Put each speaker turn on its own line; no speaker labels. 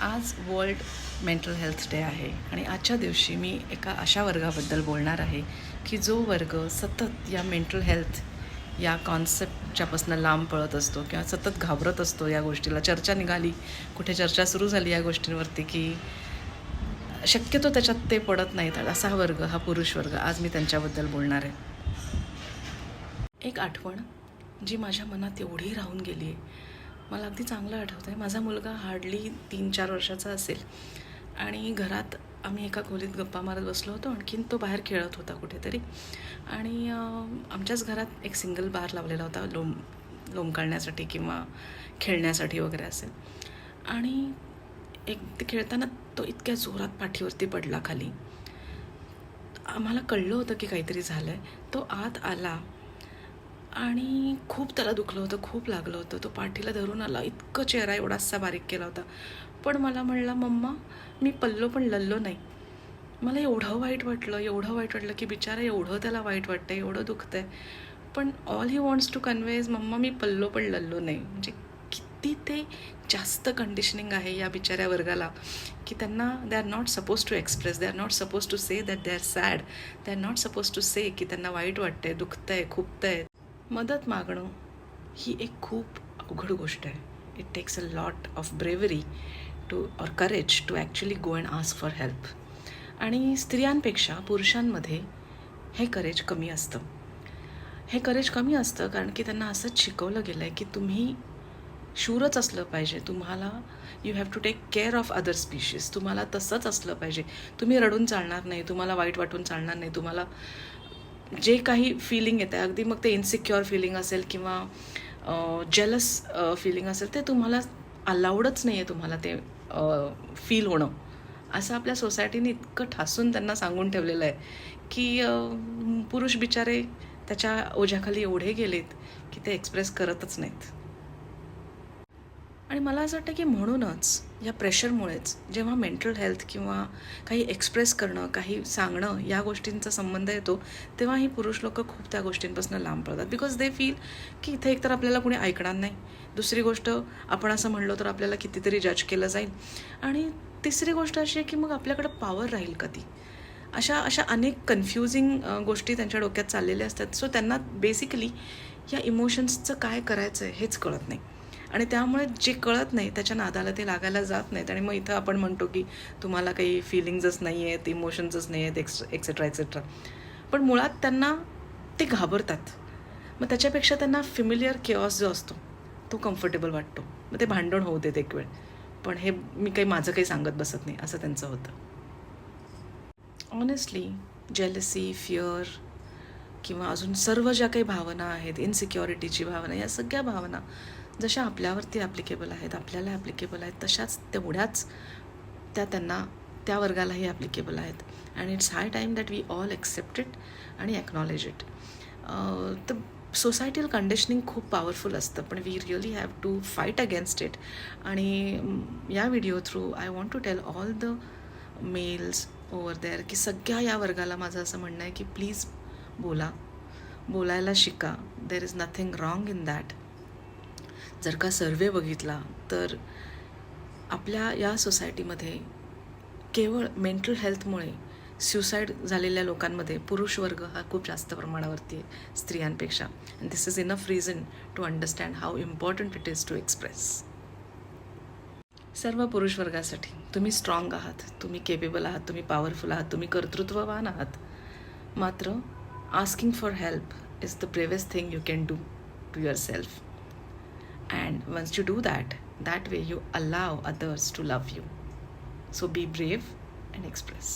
आज world mental health day आहे आणि आजच्या दिवशी मी एका अशा वर्गाबद्दल बोलणार आहे की जो वर्ग सतत या मेंटल हेल्थ या कॉन्सेप्टच्यापासून लांब पळत असतो किंवा सतत घाबरत असतो. या गोष्टीला चर्चा निघाली, कुठे चर्चा सुरू झाली या गोष्टींवरती की शक्यतो त्याच्यात ते पडत नाहीत. असा हा वर्ग, हा पुरुष वर्ग, आज मी त्यांच्याबद्दल बोलणार आहे. एक आठवण जी माझ्या मनात एवढी राहून गेली आहे, मला अगदी चांगलं आठवतं आहे. माझा मुलगा हार्डली 3-4 वर्षाचा असेल आणि घरात आम्ही एका खोलीत गप्पा मारत बसलो होतो. आणखीन तो बाहेर खेळत होता कुठेतरी आणि आमच्याच घरात एक सिंगल बार लावलेला होता लोंबकळण्यासाठी किंवा खेळण्यासाठी वगैरे असेल. आणि एक ते खेळताना तो इतक्या जोरात पाठीवरती पडला खाली. आम्हाला कळलं होतं की काहीतरी झालं आहे. तो आत आला आणि खूप त्याला दुखलं होतं, खूप लागलं होतं. तो पाठीला धरून आला, इतकं चेहरा एवढासा बारीक केला होता. पण मला म्हणला, मम्मा मी पडलो पण लढलो नाही. मला एवढं वाईट वाटलं की बिचारा एवढं त्याला वाईट वाटतं आहे, एवढं दुखतं आहे. पण all he wants to convey is मम्मा मी पडलो पण लढलो नाही. म्हणजे किती ते जास्त कंडिशनिंग आहे या बिचाऱ्या वर्गाला की त्यांना they are not suppose to express, they are not suppose to say that they are sad, they are not suppose to say की त्यांना वाईट वाटतंय, दुखतंय, खुपतंय. मदत मागणं ही एक खूप अवघड गोष्ट आहे. It takes a lot of bravery to or courage to actually go and ask for help. आणि स्त्रियांपेक्षा पुरुषांमध्ये हे करेज कमी असतं. हे करेज कमी असतं कारण की त्यांना असंच शिकवलं गेलं आहे की तुम्ही शूरच असलं पाहिजे, तुम्हाला you have to take care of other species, तुम्हाला तसंच असलं पाहिजे. तुम्ही रडून चालणार नाही, तुम्हाला वाईट वाटून चालणार नाही, तुम्हाला जे काही फिलिंग येतं आहे, अगदी मग ते इन्सिक्युअर फिलिंग असेल किंवा जेलस फिलिंग असेल, ते तुम्हाला अलाउडच नाही आहे तुम्हाला ते फील होणं. असं आपल्या सोसायटीने इतकं ठासून त्यांना सांगून ठेवलेलं आहे की पुरुष बिचारे त्याच्या ओझ्याखाली एवढे गेलेत की ते एक्सप्रेस करतच नाहीत. आणि मला असं वाटतं की म्हणूनच या प्रेशरमुळेच जेव्हा मेंटल हेल्थ किंवा काही एक्सप्रेस करणं, काही सांगणं या गोष्टींचा संबंध येतो, तेव्हा ही पुरुष लोक खूप त्या गोष्टींपासून लांब पडतात. बिकॉज दे फील की इथे एकतर आपल्याला कोणी ऐकणार नाही, दुसरी गोष्ट आपण असं म्हणलो तर आपल्याला कितीतरी जज केलं जाईल, आणि तिसरी गोष्ट अशी आहे की मग आपल्याकडं पॉवर राहील कधी. अशा अनेक कन्फ्युजिंग गोष्टी त्यांच्या डोक्यात चाललेल्या असतात. सो त्यांना बेसिकली या इमोशन्सचं काय करायचं आहे हेच कळत नाही. आणि त्यामुळे जे कळत नाही त्याच्या नादाला ते लागायला जात नाहीत. आणि मग इथं आपण म्हणतो की तुम्हाला काही फिलिंग्जच नाही आहेत, इमोशन्सच नाही आहेत, एक्सेट्रा एक्सेट्रा. पण मुळात त्यांना ते घाबरतात. मग त्याच्यापेक्षा त्यांना फिमिलियर केऑस जो असतो तो कम्फर्टेबल वाटतो. मग ते भांडण होऊ देत एक वेळ, पण हे मी माझं काही सांगत बसत नाही, असं त्यांचं होतं. ऑनेस्टली जेलसी, फिअर किंवा अजून सर्व ज्या काही भावना आहेत, इनसिक्युरिटीची भावना, या सगळ्या भावना जशा आपल्यावरती ॲप्लिकेबल आहेत, आपल्याला ॲप्लिकेबल आहेत, तशाच तेवढ्याच त्यांना, त्या वर्गालाही ॲप्लिकेबल आहेत. And it's high time that we all accept it आणि ॲक्नॉलेज इट. तर सोसायटील कंडिशनिंग खूप पॉवरफुल असतं, पण we really have to fight against it. आणि या video through I want to tell all the males over there की सगळ्या या वर्गाला माझं असं म्हणणं आहे की प्लीज बोलायला शिका. There is nothing wrong in that. जर का सर्वे बघितला तर आपल्या या सोसायटीमध्ये केवळ मेंटल हेल्थमुळे स्युसाईड झालेल्या लोकांमध्ये पुरुष वर्ग हा खूप जास्त प्रमाणावरती आहे स्त्रियांपेक्षा. And this is enough reason to understand how important it is to express. सर्व पुरुष वर्गासाठी तुम्ही स्ट्रॉंग आहात, तुम्ही केपेबल आहात, तुम्ही पॉवरफुल आहात, तुम्ही कर्तृत्ववान आहात. मात्र asking for help is the bravest thing you can do to yourself. And once you do that, that way you allow others to love you. So be brave and express.